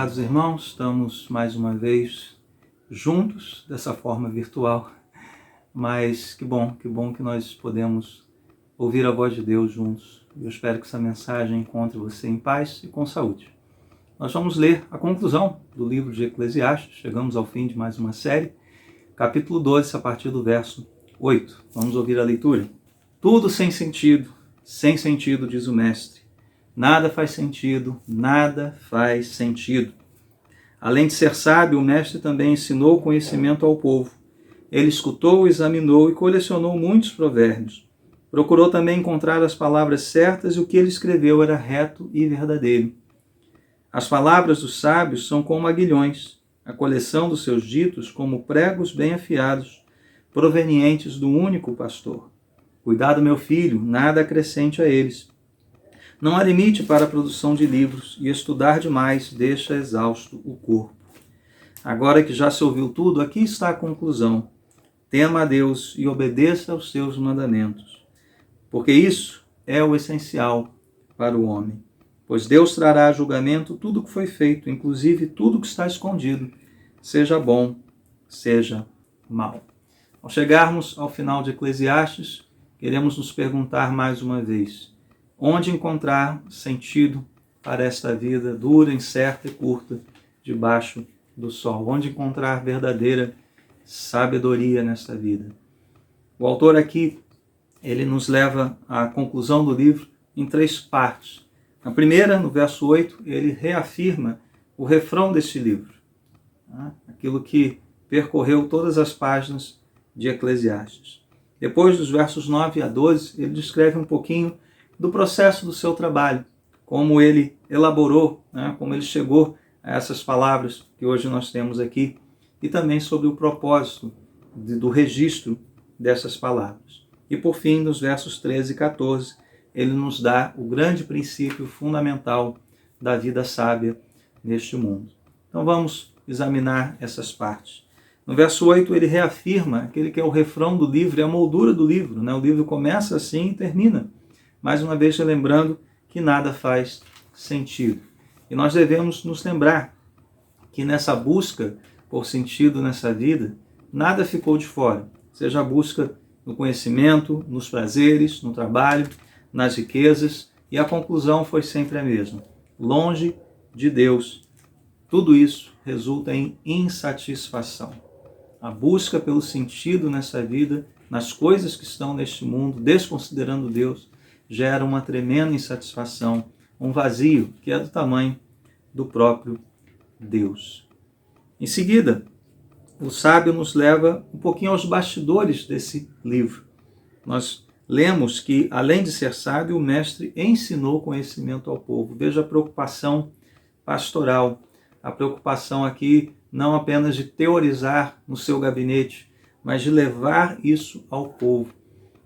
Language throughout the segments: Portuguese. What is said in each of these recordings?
Prezados irmãos, estamos mais uma vez juntos, dessa forma virtual, mas que bom que nós podemos ouvir a voz de Deus juntos. Eu espero que essa mensagem encontre você em paz e com saúde. Nós vamos ler a conclusão do livro de Eclesiastes, chegamos ao fim de mais uma série, capítulo 12, a partir do verso 8. Vamos ouvir a leitura. Tudo sem sentido, diz o mestre. Nada faz sentido, nada faz sentido. Além de ser sábio, o mestre também ensinou conhecimento ao povo. Ele escutou, examinou e colecionou muitos provérbios. Procurou também encontrar as palavras certas e o que ele escreveu era reto e verdadeiro. As palavras dos sábios são como aguilhões, a coleção dos seus ditos como pregos bem afiados, provenientes do único pastor. Cuidado, meu filho, nada acrescente a eles. Não há limite para a produção de livros, e estudar demais deixa exausto o corpo. Agora que já se ouviu tudo, aqui está a conclusão. Tema a Deus e obedeça aos seus mandamentos, porque isso é o essencial para o homem. Pois Deus trará a julgamento tudo o que foi feito, inclusive tudo que está escondido, seja bom, seja mal. Ao chegarmos ao final de Eclesiastes, queremos nos perguntar mais uma vez: onde encontrar sentido para esta vida dura, incerta e curta debaixo do sol? Onde encontrar verdadeira sabedoria nesta vida? O autor aqui, ele nos leva à conclusão do livro em 3 partes. Na primeira, no verso 8, ele reafirma o refrão deste livro, aquilo que percorreu todas as páginas de Eclesiastes. Depois, dos versos 9 a 12, ele descreve um pouquinho do processo do seu trabalho, como ele elaborou, como ele chegou a essas palavras que hoje nós temos aqui, e também sobre o propósito do registro dessas palavras. E por fim, nos versos 13 e 14, ele nos dá o grande princípio fundamental da vida sábia neste mundo. Então vamos examinar essas partes. No verso 8, ele reafirma aquele que é o refrão do livro, é a moldura do livro. O livro começa assim e termina, mais uma vez lembrando que nada faz sentido. E nós devemos nos lembrar que nessa busca por sentido nessa vida, nada ficou de fora. Seja a busca no conhecimento, nos prazeres, no trabalho, nas riquezas, e a conclusão foi sempre a mesma. Longe de Deus, tudo isso resulta em insatisfação. A busca pelo sentido nessa vida, nas coisas que estão neste mundo, desconsiderando Deus, gera uma tremenda insatisfação, um vazio que é do tamanho do próprio Deus. Em seguida, o sábio nos leva um pouquinho aos bastidores desse livro. Nós lemos que, além de ser sábio, o mestre ensinou conhecimento ao povo. Veja a preocupação pastoral, a preocupação aqui não apenas de teorizar no seu gabinete, mas de levar isso ao povo.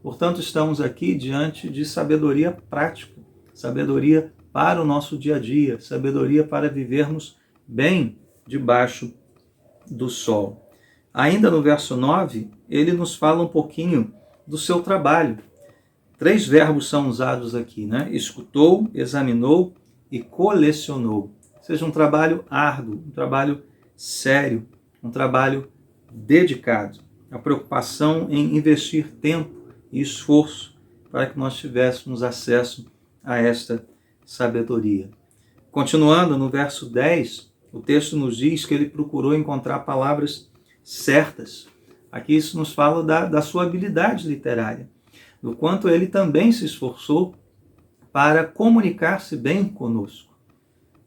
Portanto, estamos aqui diante de sabedoria prática, sabedoria para o nosso dia a dia, sabedoria para vivermos bem debaixo do sol. Ainda no verso 9, ele nos fala um pouquinho do seu trabalho. 3 verbos são usados aqui, Escutou, examinou e colecionou. Ou seja, um trabalho árduo, um trabalho sério, um trabalho dedicado. A preocupação em investir tempo e esforço para que nós tivéssemos acesso a esta sabedoria. Continuando no verso 10, o texto nos diz que ele procurou encontrar palavras certas. Aqui isso nos fala da sua habilidade literária, do quanto ele também se esforçou para comunicar-se bem conosco,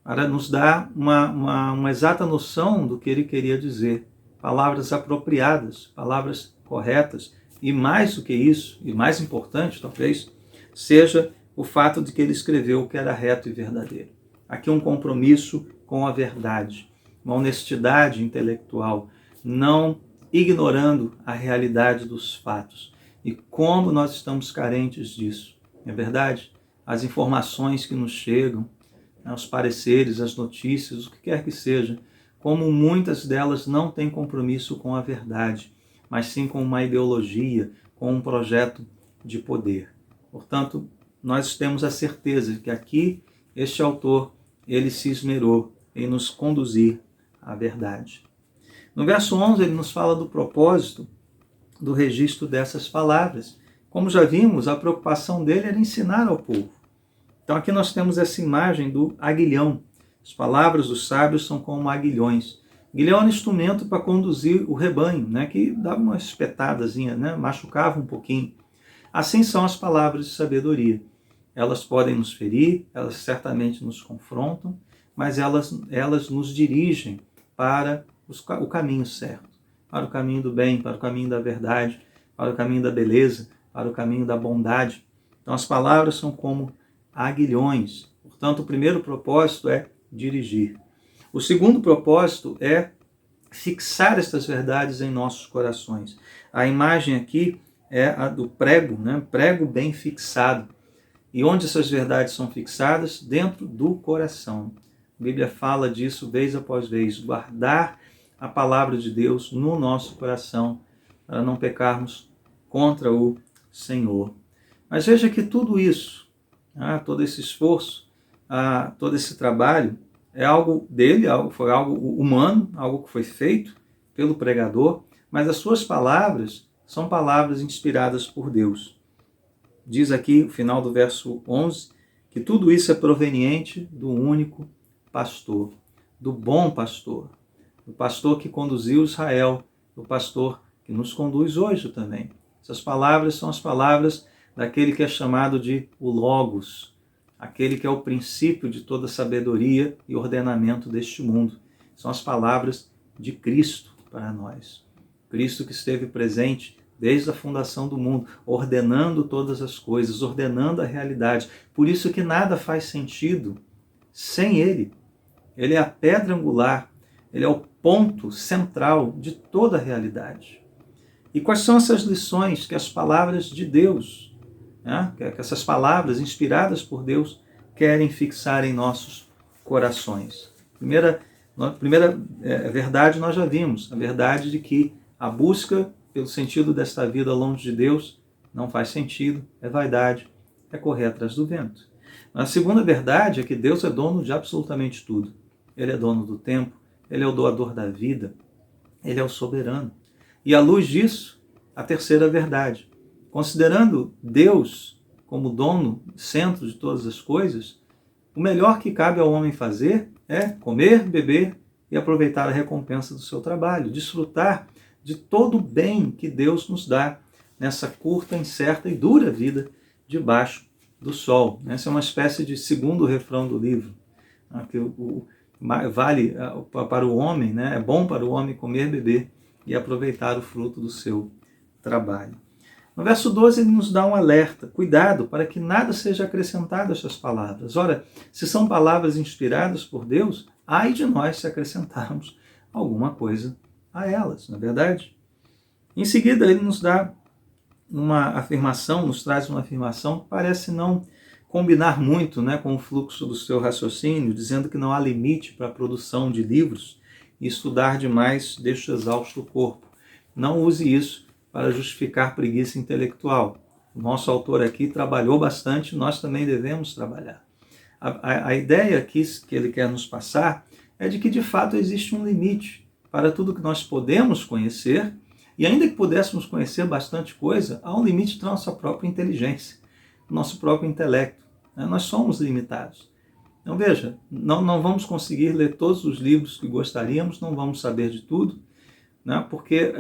para nos dar uma exata noção do que ele queria dizer. Palavras apropriadas, palavras corretas, e mais do que isso, e mais importante talvez, seja o fato de que ele escreveu o que era reto e verdadeiro. Aqui um compromisso com a verdade, uma honestidade intelectual, não ignorando a realidade dos fatos. E como nós estamos carentes disso, não é verdade? As informações que nos chegam, os pareceres, as notícias, o que quer que seja, como muitas delas não têm compromisso com a verdade, mas sim com uma ideologia, com um projeto de poder. Portanto, nós temos a certeza de que aqui este autor, ele se esmerou, em nos conduzir à verdade. No verso 11, ele nos fala do propósito do registro dessas palavras. Como já vimos, a preocupação dele era ensinar ao povo. Então aqui nós temos essa imagem do aguilhão. As palavras dos sábios são como aguilhões. Aguilhão é um instrumento para conduzir o rebanho, né, que dava uma espetadazinha, né, machucava um pouquinho. Assim são as palavras de sabedoria. Elas podem nos ferir, elas certamente nos confrontam, mas elas nos dirigem para o caminho certo, para o caminho do bem, para o caminho da verdade, para o caminho da beleza, para o caminho da bondade. Então as palavras são como aguilhões. Portanto, o primeiro propósito é dirigir. O segundo propósito é fixar estas verdades em nossos corações. A imagem aqui é a do prego, né? Prego bem fixado. E onde essas verdades são fixadas? Dentro do coração. A Bíblia fala disso vez após vez. Guardar a palavra de Deus no nosso coração, para não pecarmos contra o Senhor. Mas veja que tudo isso, todo esse esforço, todo esse trabalho, é algo dele, foi algo humano, algo que foi feito pelo pregador, mas as suas palavras são palavras inspiradas por Deus. Diz aqui, no final do verso 11, que tudo isso é proveniente do único pastor, do bom pastor, do pastor que conduziu Israel, do pastor que nos conduz hoje também. Essas palavras são as palavras daquele que é chamado de o Logos, aquele que é o princípio de toda sabedoria e ordenamento deste mundo. São as palavras de Cristo para nós. Cristo que esteve presente desde a fundação do mundo, ordenando todas as coisas, ordenando a realidade. Por isso que nada faz sentido sem Ele. Ele é a pedra angular, Ele é o ponto central de toda a realidade. E quais são essas lições que as palavras de Deus, que essas palavras inspiradas por Deus, querem fixar em nossos corações? Primeira verdade nós já vimos, a verdade de que a busca pelo sentido desta vida longe de Deus não faz sentido, é vaidade, é correr atrás do vento. A segunda verdade é que Deus é dono de absolutamente tudo. Ele é dono do tempo, Ele é o doador da vida, Ele é o soberano. E à luz disso, a terceira verdade. Considerando Deus como dono, centro de todas as coisas, o melhor que cabe ao homem fazer é comer, beber e aproveitar a recompensa do seu trabalho, desfrutar de todo o bem que Deus nos dá nessa curta, incerta e dura vida debaixo do sol. Essa é uma espécie de segundo refrão do livro. Que vale para o homem, é bom para o homem comer, beber e aproveitar o fruto do seu trabalho. No verso 12 ele nos dá um alerta, cuidado para que nada seja acrescentado a estas palavras. Ora, se são palavras inspiradas por Deus, ai de nós se acrescentarmos alguma coisa a elas, não é verdade? Em seguida ele nos dá uma afirmação, nos traz uma afirmação que parece não combinar muito com o fluxo do seu raciocínio, dizendo que não há limite para a produção de livros e estudar demais deixa exausto o corpo. Não use isso para justificar preguiça intelectual. O nosso autor aqui trabalhou bastante, nós também devemos trabalhar. A ideia aqui que ele quer nos passar é de que de fato existe um limite para tudo que nós podemos conhecer, e ainda que pudéssemos conhecer bastante coisa, há um limite da nossa própria inteligência, do nosso próprio intelecto. Nós somos limitados. Então veja, não vamos conseguir ler todos os livros que gostaríamos, não vamos saber de tudo, porque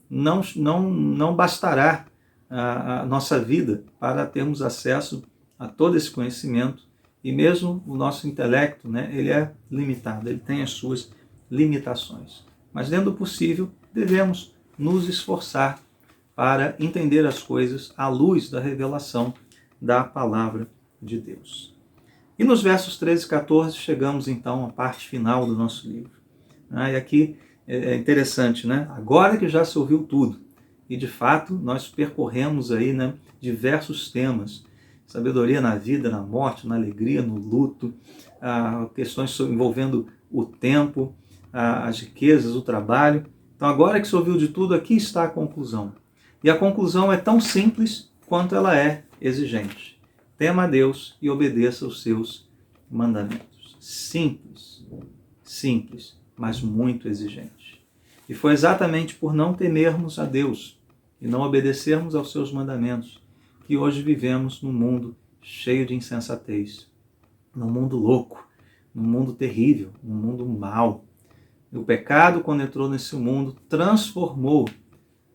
não bastará a nossa vida para termos acesso a todo esse conhecimento, e mesmo o nosso intelecto, ele é limitado, ele tem as suas limitações. Mas dentro do possível, devemos nos esforçar para entender as coisas à luz da revelação da palavra de Deus. E nos versos 13 e 14 chegamos então à parte final do nosso livro. E aqui é interessante, agora que já se ouviu tudo, e de fato nós percorremos aí diversos temas, sabedoria na vida, na morte, na alegria, no luto, questões envolvendo o tempo, as riquezas, o trabalho. Então agora que se ouviu de tudo, aqui está a conclusão. E a conclusão é tão simples quanto ela é exigente. Tema a Deus e obedeça aos seus mandamentos. Simples. simples, mas muito exigente. E foi exatamente por não temermos a Deus e não obedecermos aos seus mandamentos que hoje vivemos num mundo cheio de insensatez, num mundo louco, num mundo terrível, num mundo mau. E o pecado, quando entrou nesse mundo, transformou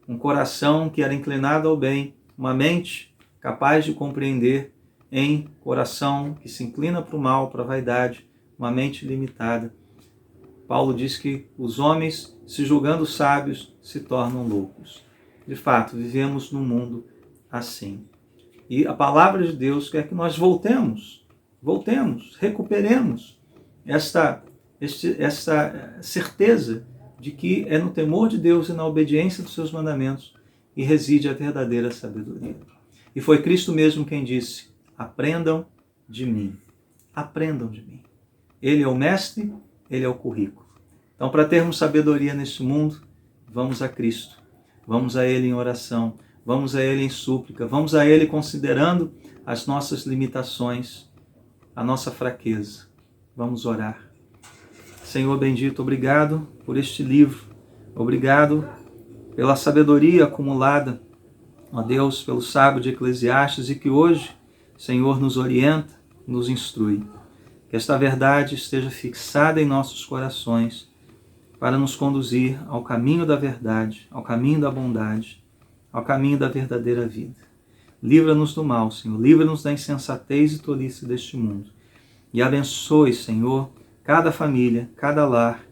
um coração que era inclinado ao bem, uma mente capaz de compreender, em coração que se inclina para o mal, para a vaidade, uma mente limitada. Paulo diz que os homens, se julgando sábios, se tornam loucos. De fato, vivemos num mundo assim. E a palavra de Deus quer que nós voltemos, recuperemos esta certeza de que é no temor de Deus e na obediência dos seus mandamentos que reside a verdadeira sabedoria. E foi Cristo mesmo quem disse: aprendam de mim. Aprendam de mim. Ele é o mestre, ele é o currículo. Então, para termos sabedoria neste mundo, vamos a Cristo. Vamos a Ele em oração, vamos a Ele em súplica, vamos a Ele considerando as nossas limitações, a nossa fraqueza. Vamos orar. Senhor bendito, obrigado por este livro. Obrigado pela sabedoria acumulada, ó Deus, pelo sábio de Eclesiastes, e que hoje, Senhor, nos orienta, nos instrui. Que esta verdade esteja fixada em nossos corações para nos conduzir ao caminho da verdade, ao caminho da bondade, ao caminho da verdadeira vida. Livra-nos do mal, Senhor. Livra-nos da insensatez e tolice deste mundo. E abençoe, Senhor, cada família, cada lar,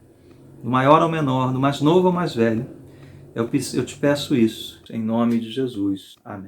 do maior ao menor, do mais novo ao mais velho. Eu te peço isso, em nome de Jesus. Amém.